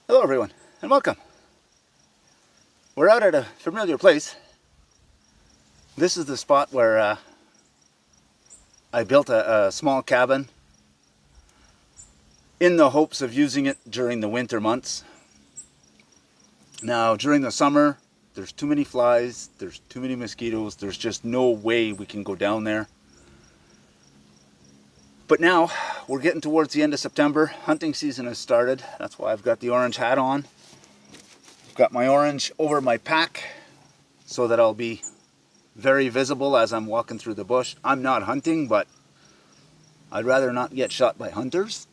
Hello everyone, and welcome. We're out at a familiar place. This is the spot where I built a small cabin in the hopes of using it during the winter months. Now, during the summer, there's too many flies, there's too many mosquitoes, there's just no way we can go down there. But now, we're getting towards the end of September. Hunting season has started. That's why I've got the orange hat on. I've got my orange over my pack so that I'll be very visible as I'm walking through the bush. I'm not hunting, but I'd rather not get shot by hunters.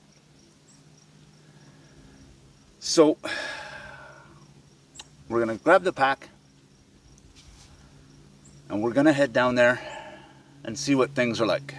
So, we're gonna grab the pack and we're gonna head down there and see what things are like.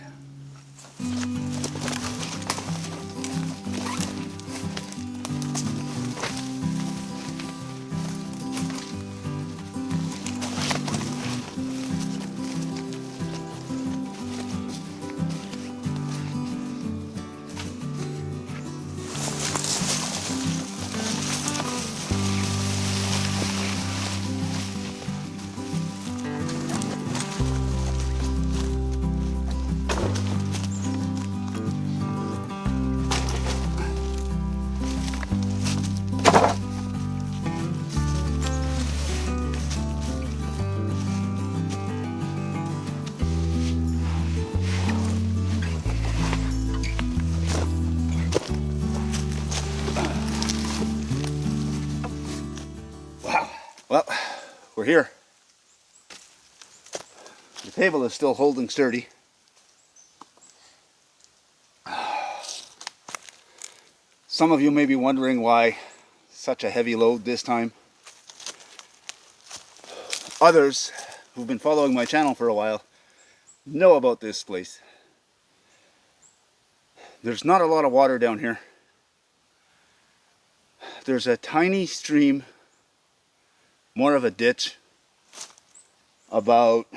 Well, we're here. The table is still holding sturdy. Some of you may be wondering why such a heavy load this time. Others who've been following my channel for a while know about this place. There's not a lot of water down here. There's a tiny stream, more of a ditch, about,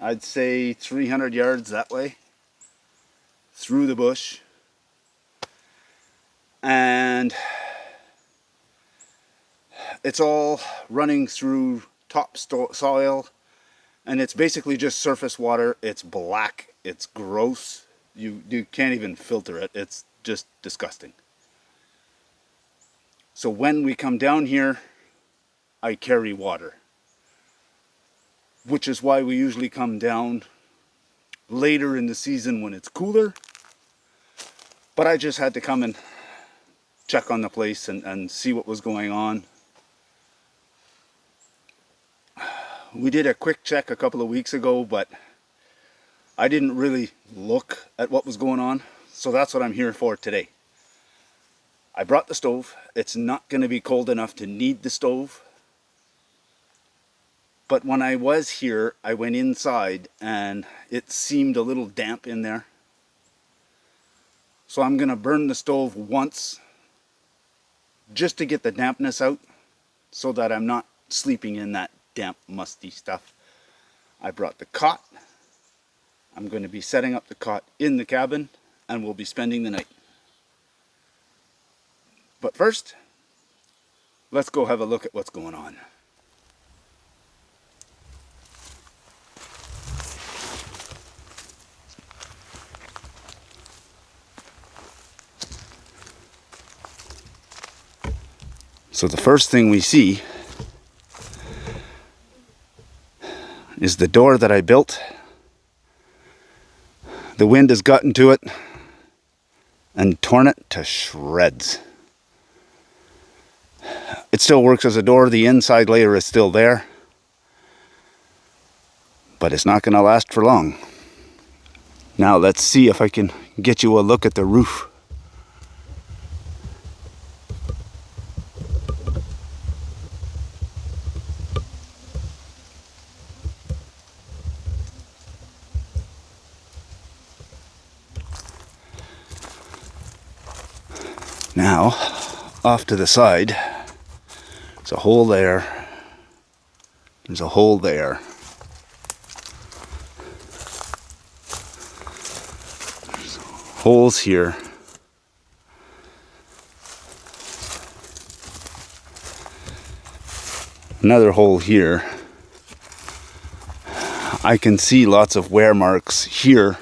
I'd say 300 yards that way, through the bush. And it's all running through top soil, and it's basically just surface water. It's black, it's gross, you can't even filter it, it's just disgusting. So when we come down here, I carry water, which is why we usually come down later in the season when it's cooler. But I just had to come and check on the place and see what was going on. We did a quick check a couple of weeks ago, but I didn't really look at what was going on, so that's what I'm here for today. I brought the stove. It's not going to be cold enough to need the stove. But when I was here, I went inside and it seemed a little damp in there. So I'm going to burn the stove once just to get the dampness out so that I'm not sleeping in that damp, musty stuff. I brought the cot. I'm going to be setting up the cot in the cabin and we'll be spending the night. But first, let's go have a look at what's going on. So the first thing we see is the door that I built. The wind has gotten to it and torn it to shreds. It still works as a door. The inside layer is still there, but it's not going to last for long. Now let's see if I can get you a look at the roof. Now, off to the side, there's a hole there, there's a hole there. There's holes here. Another hole here. I can see lots of wear marks here.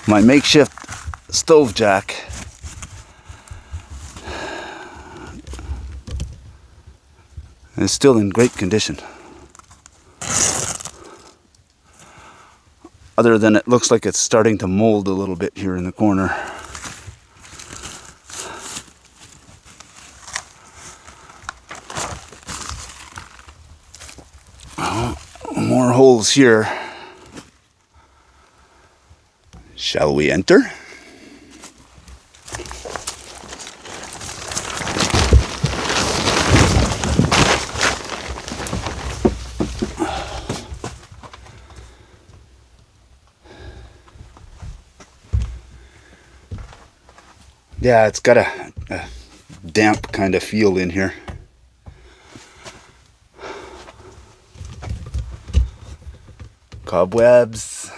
My makeshift stove jack is still in great condition. Other than it looks like it's starting to mold a little bit here in the corner. More holes here. Shall we enter? Yeah, it's got a damp kind of feel in here. Cobwebs.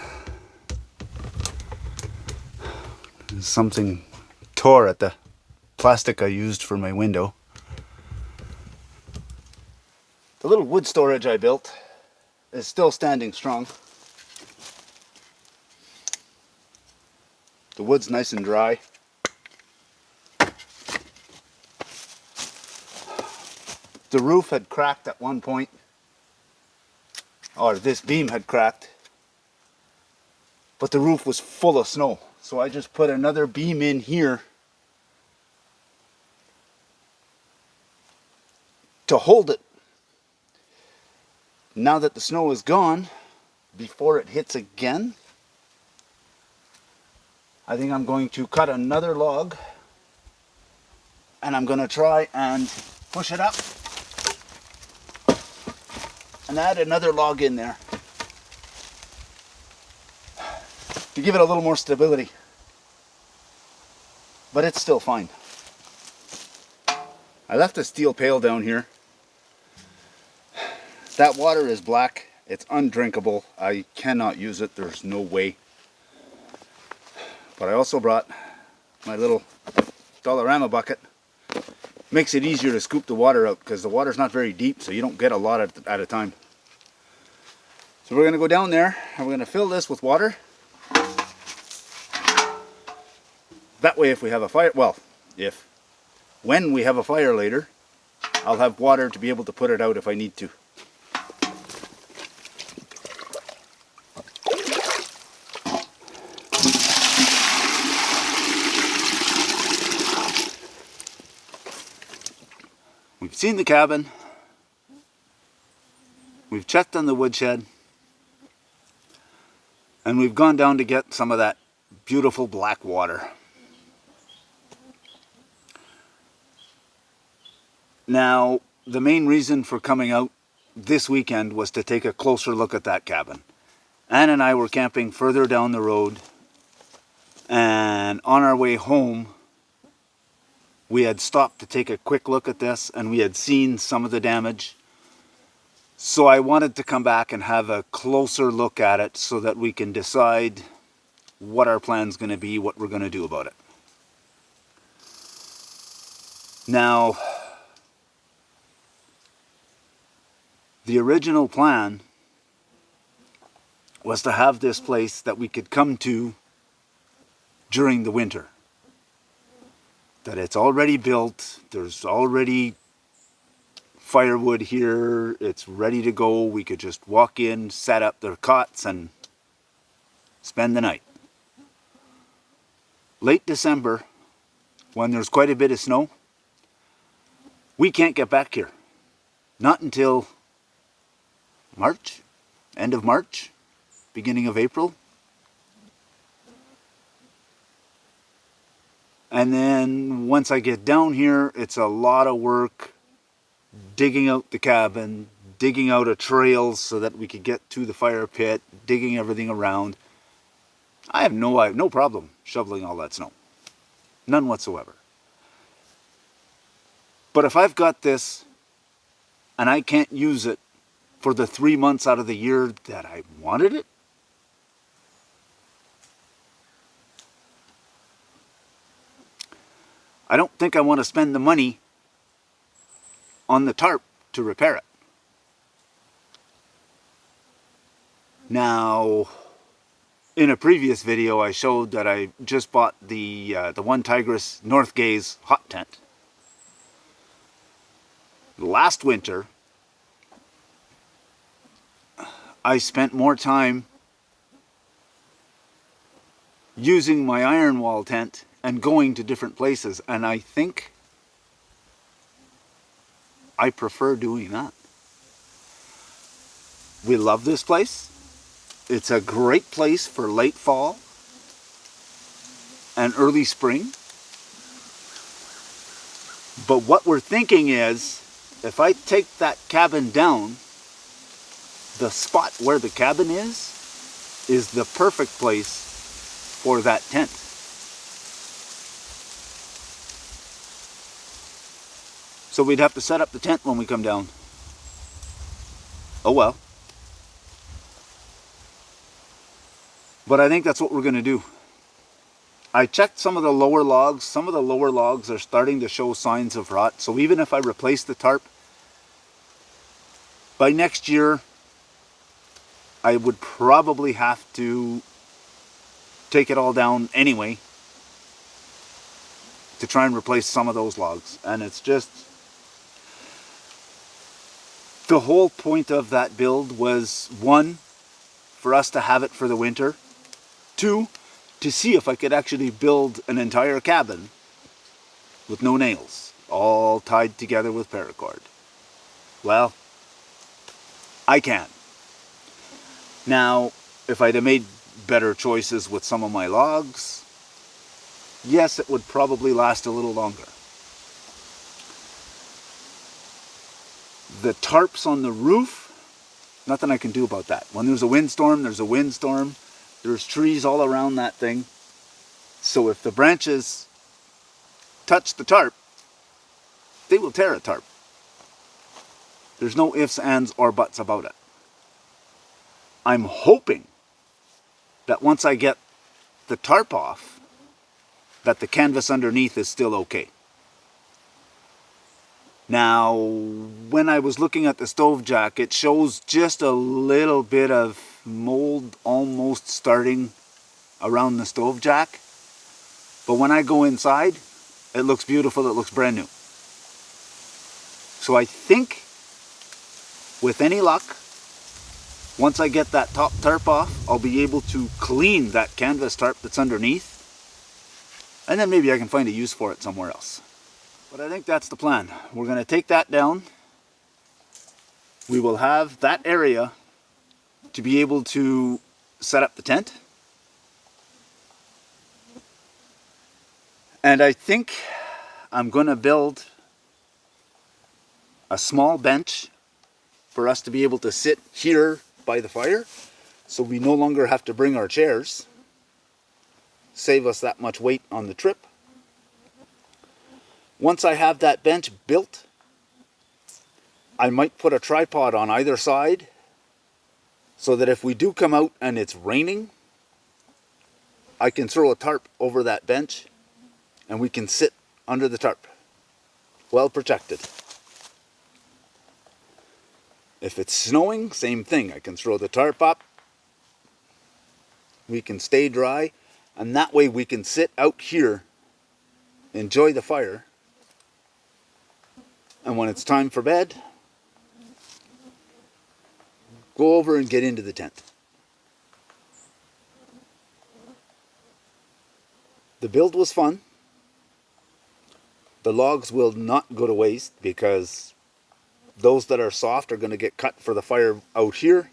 Something tore at the plastic I used for my window. The little wood storage I built is still standing strong. The wood's nice and dry. The roof had cracked at one point, or this beam had cracked, but the roof was full of snow. So I just put another beam in here to hold it. Now that the snow is gone, before it hits again, I think I'm going to cut another log and I'm going to try and push it up and add another log in there to give it a little more stability. But it's still fine. I left a steel pail down here. That water is black. It's undrinkable. I cannot use it. There's no way. But I also brought my little Dollarama bucket. Makes it easier to scoop the water out because the water's not very deep, so you don't get a lot at a time. So we're going to go down there and we're going to fill this with water. That way if we have a fire, well, when we have a fire later, I'll have water to be able to put it out if I need to. We've seen the cabin. We've checked on the woodshed. And we've gone down to get some of that beautiful black water. Now, the main reason for coming out this weekend was to take a closer look at that cabin. Ann and I were camping further down the road, and on our way home, we had stopped to take a quick look at this, and we had seen some of the damage. So I wanted to come back and have a closer look at it so that we can decide what our plan's going to be, what we're going to do about it. Now, the original plan was to have this place that we could come to during the winter. That it's already built, there's already firewood here, it's ready to go, we could just walk in, set up their cots and spend the night. Late December, when there's quite a bit of snow, we can't get back here. Not until March, end of March, beginning of April. And then once I get down here, it's a lot of work digging out the cabin, digging out a trail so that we could get to the fire pit, digging everything around. I have no problem shoveling all that snow. None whatsoever. But if I've got this and I can't use it for the 3 months out of the year that I wanted it, I don't think I want to spend the money on the tarp to repair it. Now, in a previous video I showed that I just bought the Onetigris Northgaze hot tent. Last winter, I spent more time using my Ironwall tent and going to different places, and I think I prefer doing that. We love this place. It's a great place for late fall and early spring. But what we're thinking is, if I take that cabin down, the spot where the cabin is the perfect place for that tent. So we'd have to set up the tent when we come down. Oh well. But I think that's what we're going to do. I checked some of the lower logs. Some of the lower logs are starting to show signs of rot. So even if I replace the tarp, by next year, I would probably have to take it all down anyway to try and replace some of those logs. And it's just, the whole point of that build was, one, for us to have it for the winter. Two, to see if I could actually build an entire cabin with no nails, all tied together with paracord. Well, I can. Now, if I'd have made better choices with some of my logs, yes, it would probably last a little longer. The tarps on the roof, nothing I can do about that. When there's a windstorm, there's a windstorm. There's trees all around that thing. So if the branches touch the tarp, they will tear a tarp. There's no ifs, ands, or buts about it. I'm hoping that once I get the tarp off, that the canvas underneath is still okay. Now, when I was looking at the stove jack, it shows just a little bit of mold almost starting around the stove jack. But when I go inside, it looks beautiful, it looks brand new. So I think, with any luck, once I get that top tarp off, I'll be able to clean that canvas tarp that's underneath. And then maybe I can find a use for it somewhere else. But I think that's the plan. We're going to take that down. We will have that area to be able to set up the tent. And I think I'm going to build a small bench for us to be able to sit here by the fire, so we no longer have to bring our chairs. Save us that much weight on the trip. Once I have that bench built, I might put a tripod on either side, so that if we do come out and it's raining, I can throw a tarp over that bench and we can sit under the tarp, well protected. If it's snowing, same thing. I can throw the tarp up, we can stay dry, and that way we can sit out here, enjoy the fire, and when it's time for bed, go over and get into the tent. The build was fun. The logs will not go to waste because those that are soft are going to get cut for the fire out here.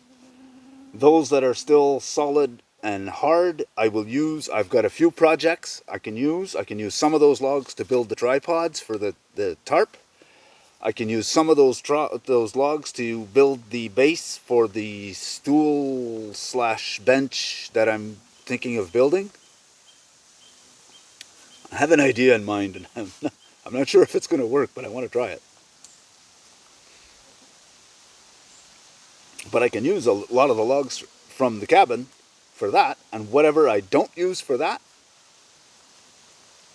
Those that are still solid and hard, I will use. I've got a few projects I can use. I can use some of those logs to build the tripods for the tarp. I can use some of those logs to build the base for the stool / bench that I'm thinking of building. I have an idea in mind, and I'm not sure if it's going to work, but I want to try it. But I can use a lot of the logs from the cabin for that, and whatever I don't use for that,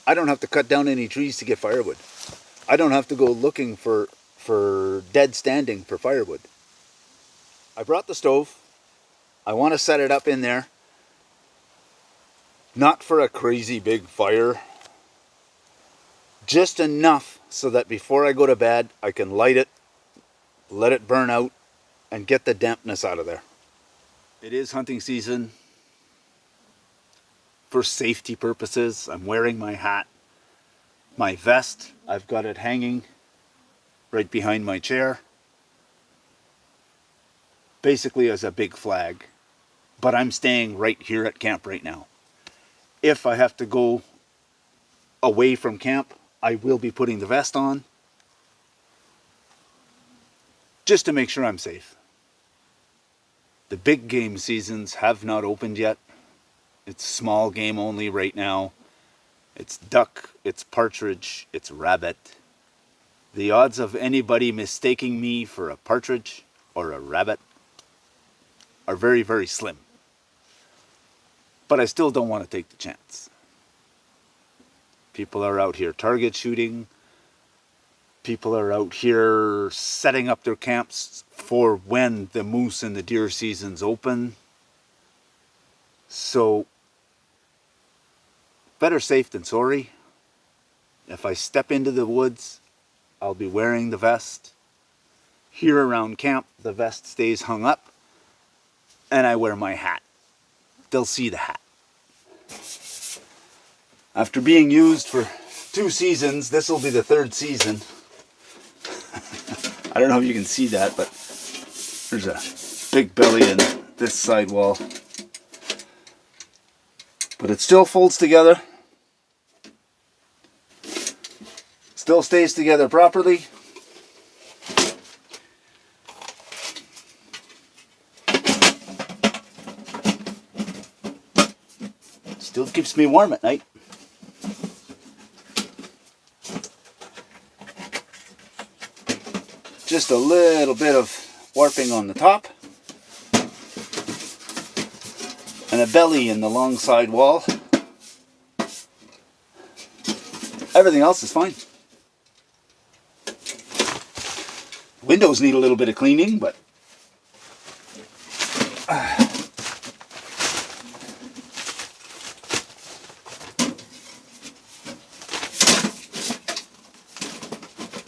I don't have to cut down any trees to get firewood. I don't have to go looking for dead standing for firewood. I brought the stove. I want to set it up in there. Not for a crazy big fire. Just enough so that before I go to bed, I can light it, let it burn out, and get the dampness out of there. It is hunting season. For safety purposes, I'm wearing my hat. My vest, I've got it hanging right behind my chair. Basically as a big flag. But I'm staying right here at camp right now. If I have to go away from camp, I will be putting the vest on. Just to make sure I'm safe. The big game seasons have not opened yet. It's small game only right now. It's duck, it's partridge, it's rabbit. The odds of anybody mistaking me for a partridge or a rabbit are very, very slim. But I still don't want to take the chance. People are out here target shooting. People are out here setting up their camps for when the moose and the deer seasons open. So, better safe than sorry. If I step into the woods, I'll be wearing the vest. Here around camp, the vest stays hung up, and I wear my hat. They'll see the hat. After being used for 2 seasons, this will be the 3rd season. I don't know if you can see that, but there's a big belly in this side wall. But it still folds together. Still stays together properly. Still keeps me warm at night. Just a little bit of warping on the top. And a belly in the long side wall. Everything else is fine. Windows need a little bit of cleaning, but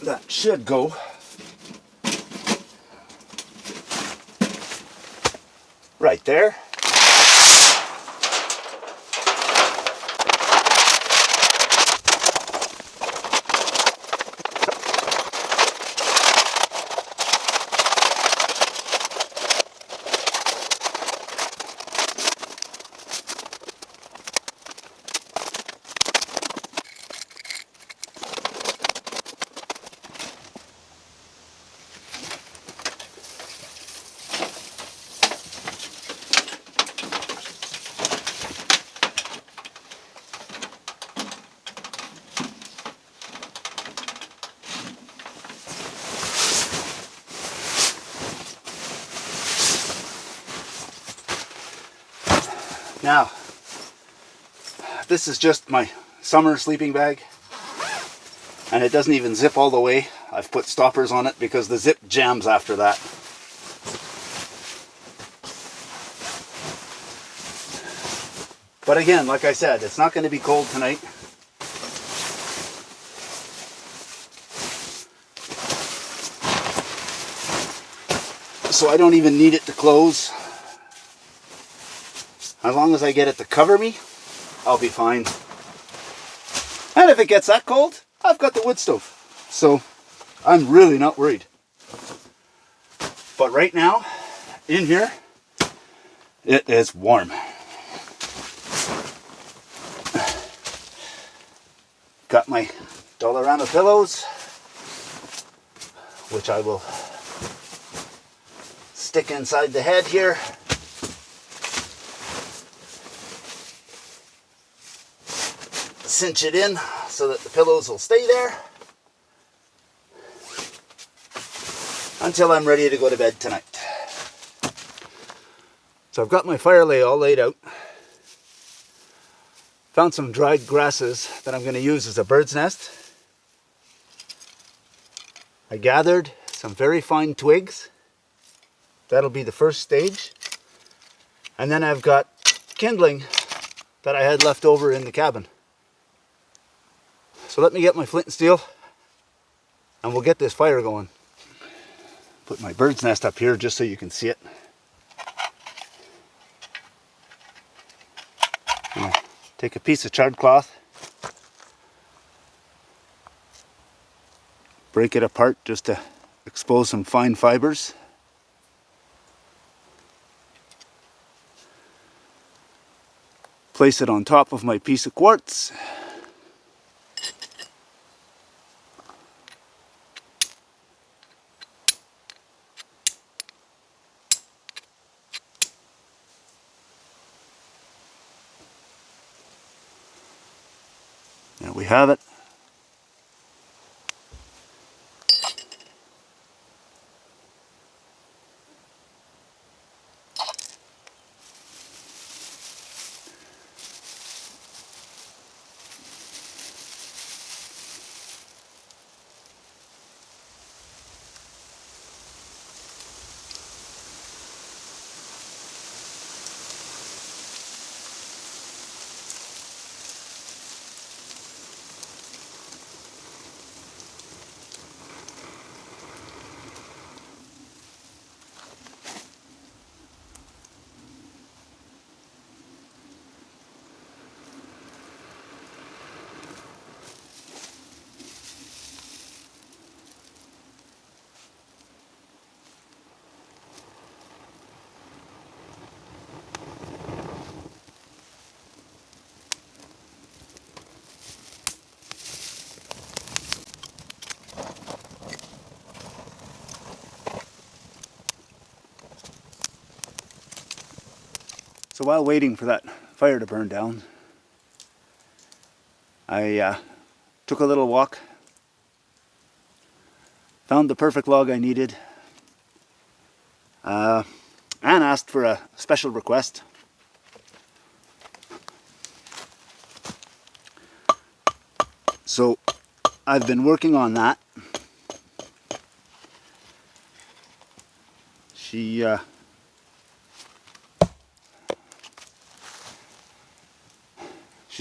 that should go. Right there. Now, this is just my summer sleeping bag, and it doesn't even zip all the way. I've put stoppers on it because the zip jams after that. But again, like I said, it's not going to be cold tonight. So I don't even need it to close. As long as I get it to cover me, I'll be fine. And if it gets that cold, I've got the wood stove. So I'm really not worried. But right now, in here, it is warm. Got my Dollarama pillows, which I will stick inside the head here. Cinch it in so that the pillows will stay there until I'm ready to go to bed tonight. So I've got my fire lay all laid out. Found some dried grasses that I'm going to use as a bird's nest. I gathered some very fine twigs. That'll be the first stage. And then I've got kindling that I had left over in the cabin. So let me get my flint and steel and we'll get this fire going. Put my bird's nest up here just so you can see it. Take a piece of charred cloth, break it apart just to expose some fine fibers. Place it on top of my piece of quartz. There we have it. So while waiting for that fire to burn down, I took a little walk, found the perfect log I needed, and asked for a special request. So I've been working on that. She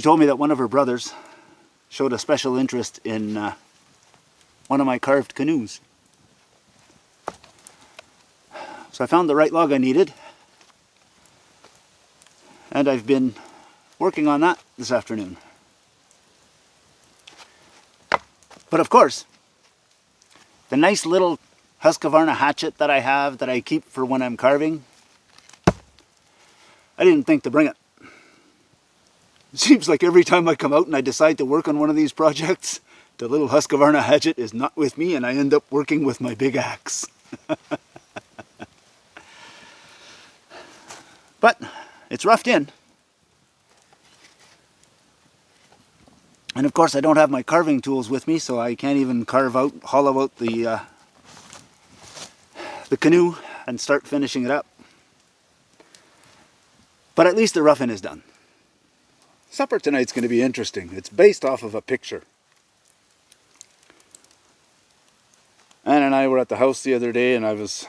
told me that one of her brothers showed a special interest in one of my carved canoes. So I found the right log I needed, and I've been working on that this afternoon. But of course, the nice little Husqvarna hatchet that I have that I keep for when I'm carving, I didn't think to bring it. It seems like every time I come out and I decide to work on one of these projects, the little Husqvarna hatchet is not with me and I end up working with my big axe. But it's roughed in. And of course I don't have my carving tools with me, so I can't even hollow out the canoe and start finishing it up. But at least the roughing is done. Supper tonight's going to be interesting. It's based off of a picture. Ann and I were at the house the other day and I was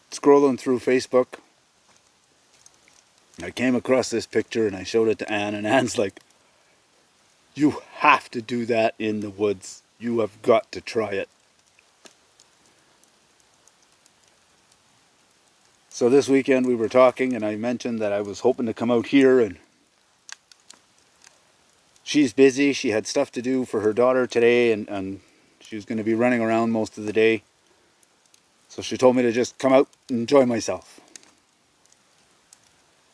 scrolling through Facebook. I came across this picture and I showed it to Ann, and Ann's like, "You have to do that in the woods. You have got to try it." So this weekend we were talking and I mentioned that I was hoping to come out here, and she's busy. She had stuff to do for her daughter today, and she was going to be running around most of the day. So she told me to just come out and enjoy myself.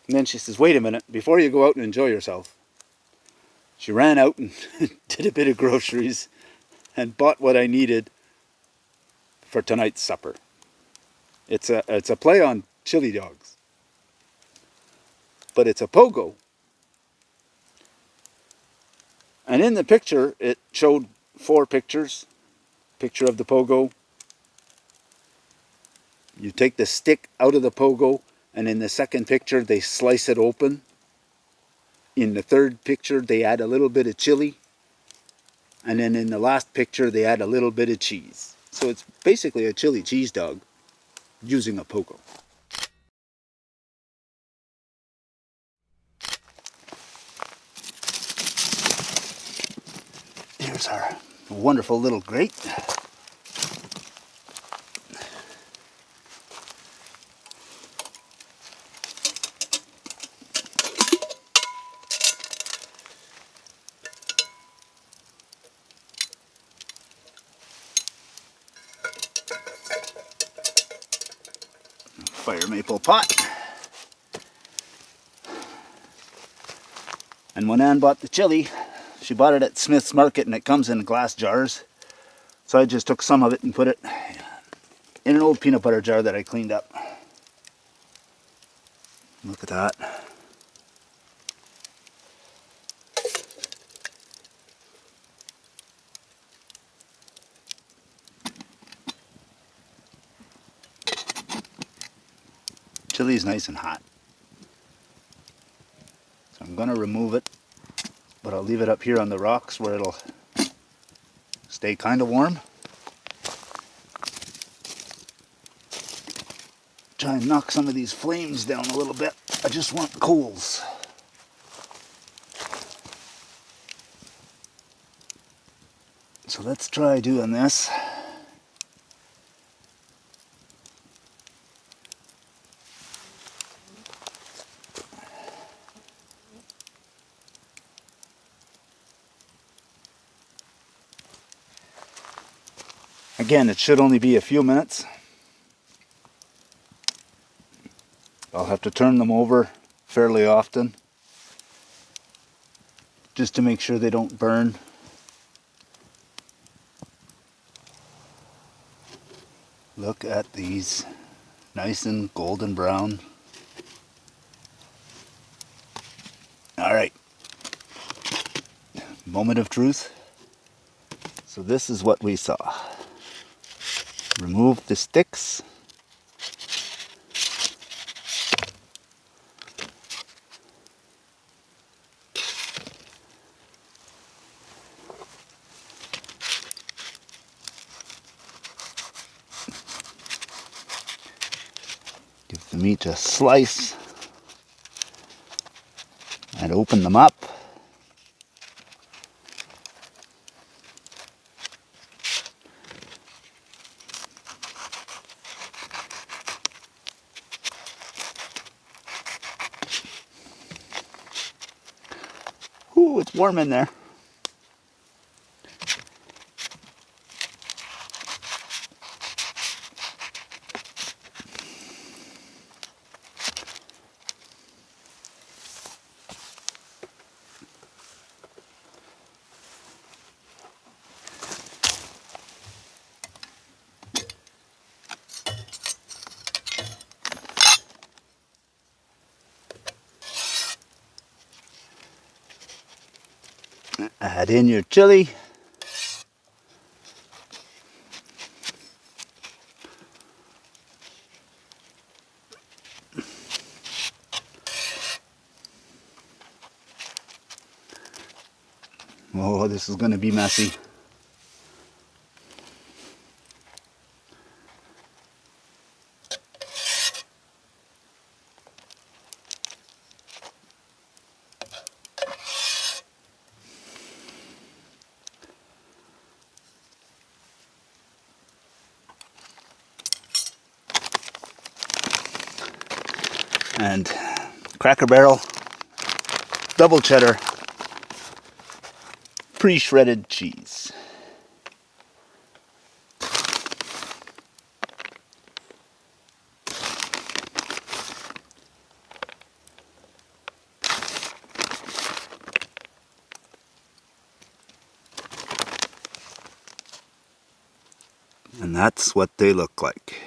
And then she says, "Wait a minute, before you go out and enjoy yourself." She ran out and did a bit of groceries and bought what I needed for tonight's supper. It's a play on chili dogs, but it's a pogo. And in the picture, it showed 4 pictures. Picture of the pogo. You take the stick out of the pogo, and in the second picture, they slice it open. In the third picture, they add a little bit of chili. And then in the last picture, they add a little bit of cheese. So it's basically a chili cheese dog using a pogo. Here's our wonderful little grate. Fire maple pot. And when Ann bought the chili, she bought it at Smith's Market and it comes in glass jars. So I just took some of it and put it in an old peanut butter jar that I cleaned up. Look at that. Chili's nice and hot. So I'm gonna remove it, but I'll leave it up here on the rocks where it'll stay kind of warm. Try and knock some of these flames down a little bit. I just want coals. So let's try doing this. Again, it should only be a few minutes. I'll have to turn them over fairly often just to make sure they don't burn. Look at these, nice and golden brown. All right, moment of truth. So this is what we saw. Remove the sticks. Give the meat a slice and open them up. Ooh, it's warm in there. Add in your chili. Oh, this is going to be messy. And Cracker Barrel, double cheddar, pre-shredded cheese. And that's what they look like.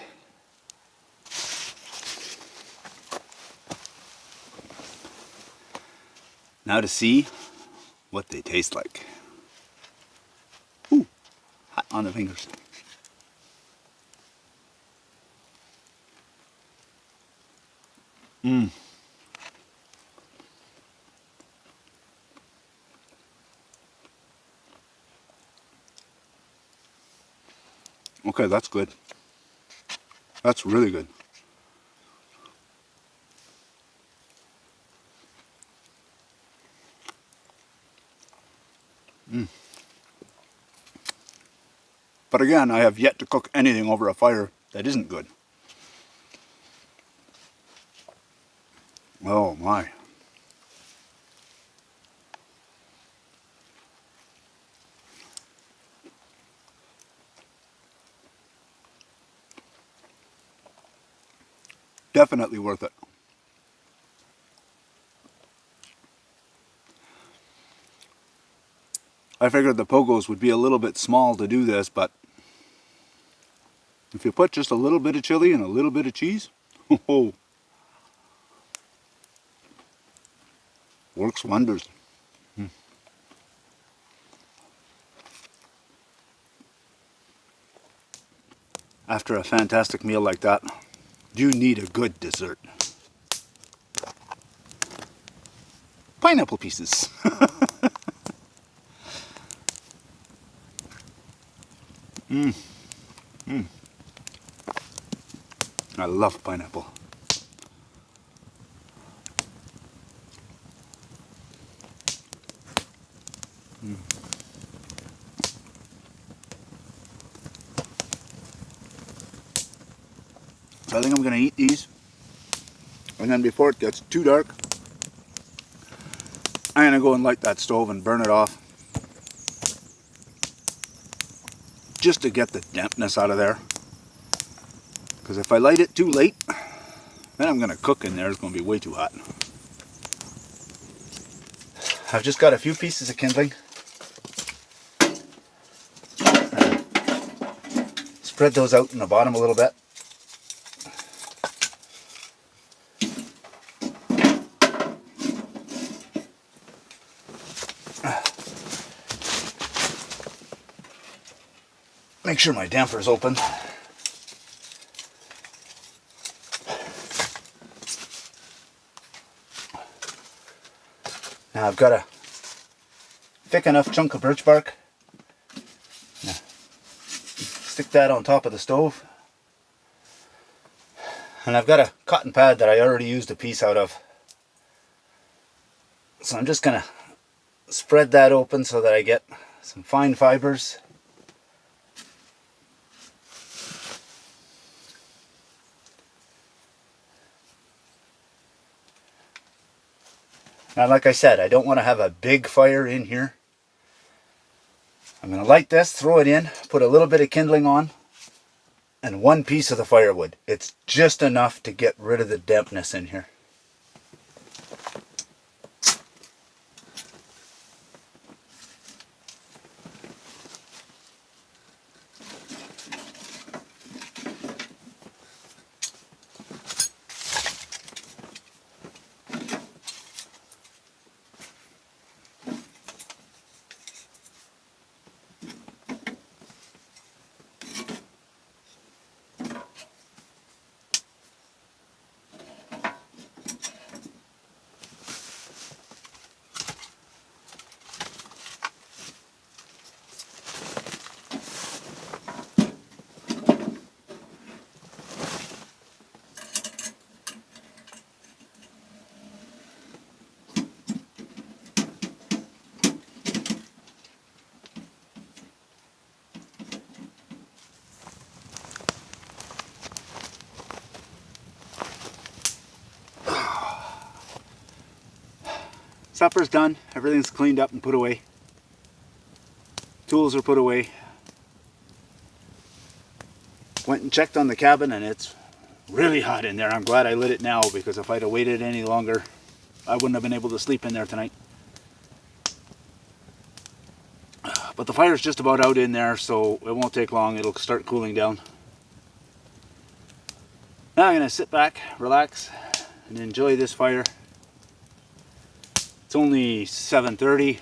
Now to see what they taste like. Ooh, hot on the fingers. Mmm. Okay, that's good. That's really good. But again, I have yet to cook anything over a fire that isn't good. Oh my. Definitely worth it. I figured the pogos would be a little bit small to do this, but if you put just a little bit of chili and a little bit of cheese, oh, works wonders. After a fantastic meal like that, you need a good dessert. Pineapple pieces. I love pineapple. So I think I'm going to eat these, and then before it gets too dark, I'm going to go and light that stove and burn it off, just to get the dampness out of there. Because if I light it too late, then I'm going to cook in there. It's going to be way too hot. I've just got a few pieces of kindling. Spread those out in the bottom a little bit. Make sure my damper's open. Now I've got a thick enough chunk of birch bark. Now, stick that on top of the stove. And I've got a cotton pad that I already used a piece out of. So I'm just going to spread that open so that I get some fine fibers. Now, like I said, I don't want to have a big fire in here. I'm going to light this, throw it in, put a little bit of kindling on, and one piece of the firewood. It's just enough to get rid of the dampness in here. Supper's done, everything's cleaned up and put away. Tools are put away. Went and checked on the cabin and it's really hot in there. I'm glad I lit it now, because if I'd have waited any longer, I wouldn't have been able to sleep in there tonight. But the fire's just about out in there, so it won't take long. It'll start cooling down. Now I'm going to sit back, relax, and enjoy this fire. It's only 7:30.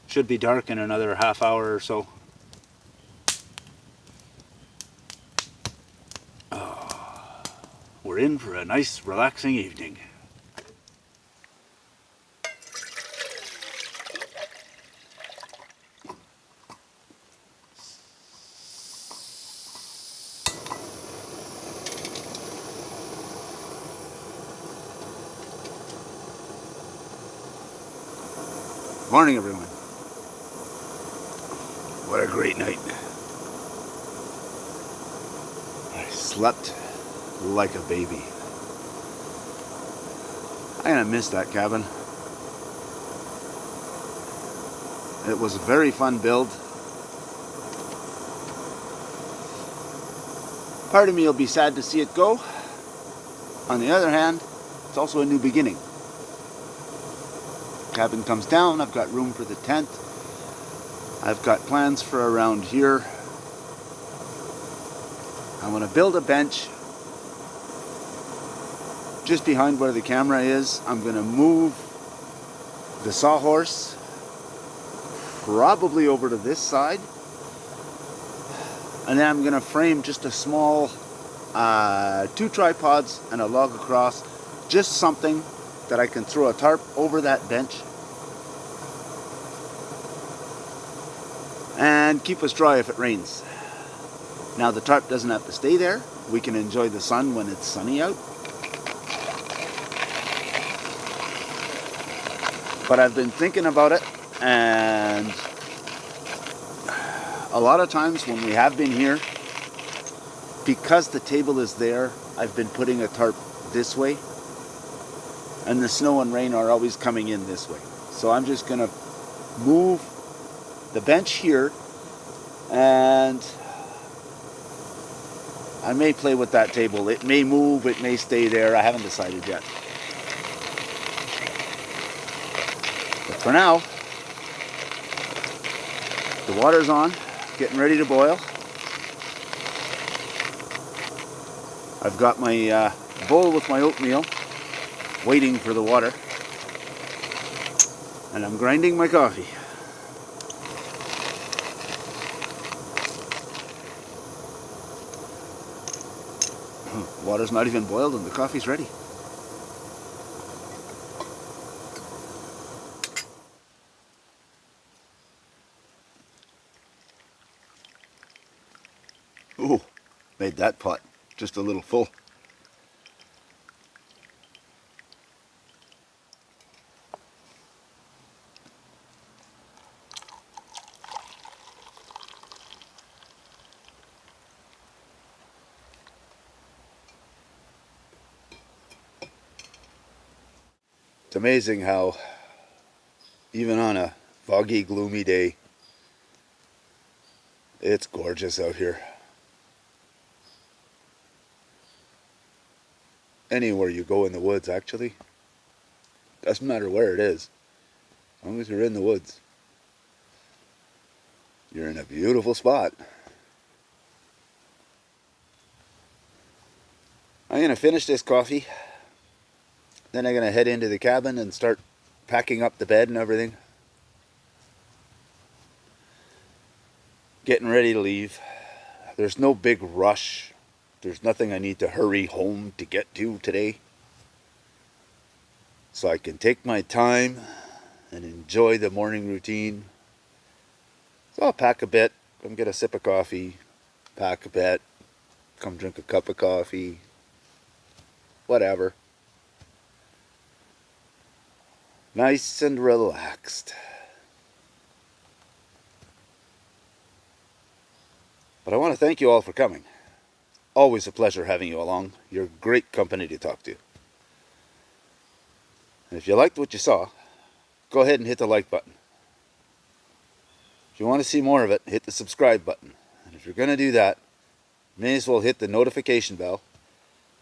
Should be dark in another half hour or so. We're in for a nice, relaxing evening. Morning, everyone. What a great night. I slept like a baby. I'm gonna miss that cabin. It was a very fun build. Part of me will be sad to see it go. On the other hand, it's also a new beginning. Cabin comes down, I've got room for the tent. I've got plans for around here. I want to build a bench just behind where the camera is. I'm going to move the sawhorse probably over to this side. And then I'm going to frame just a small 2 tripods and a log across. Just something that I can throw a tarp over that bench and keep us dry if it rains. Now the tarp doesn't have to stay there. We can enjoy the sun when it's sunny out. But I've been thinking about it, and a lot of times when we have been here, because the table is there, I've been putting a tarp this way, and the snow and rain are always coming in this way. So I'm just going to move the bench here, and I may play with that table. It may move, it may stay there. I haven't decided yet. But for now, the water's on, getting ready to boil. I've got my bowl with my oatmeal, waiting for the water. And I'm grinding my coffee. Water's not even boiled and the coffee's ready. Ooh, made that pot just a little full. It's amazing how, even on a foggy, gloomy day, it's gorgeous out here. Anywhere you go in the woods, actually. Doesn't matter where it is. As long as you're in the woods, you're in a beautiful spot. I'm going to finish this coffee. Then I'm going to head into the cabin and start packing up the bed and everything. Getting ready to leave. There's no big rush. There's nothing I need to hurry home to get to today. So I can take my time and enjoy the morning routine. So I'll pack a bit, come get a sip of coffee, pack a bit, come drink a cup of coffee, whatever. Nice and relaxed. But I want to thank you all for coming. Always a pleasure having you along. You're great company to talk to. And if you liked what you saw, go ahead and hit the like button. If you want to see more of it, hit the subscribe button. And if you're going to do that, may as well hit the notification bell.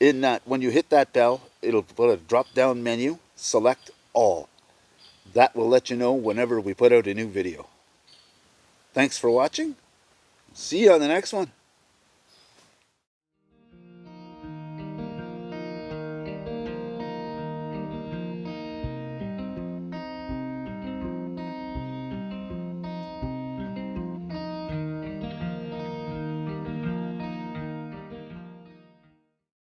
In that, when you hit that bell, it'll put a drop-down menu, select all. That will let you know whenever we put out a new video. Thanks for watching. See you on the next one.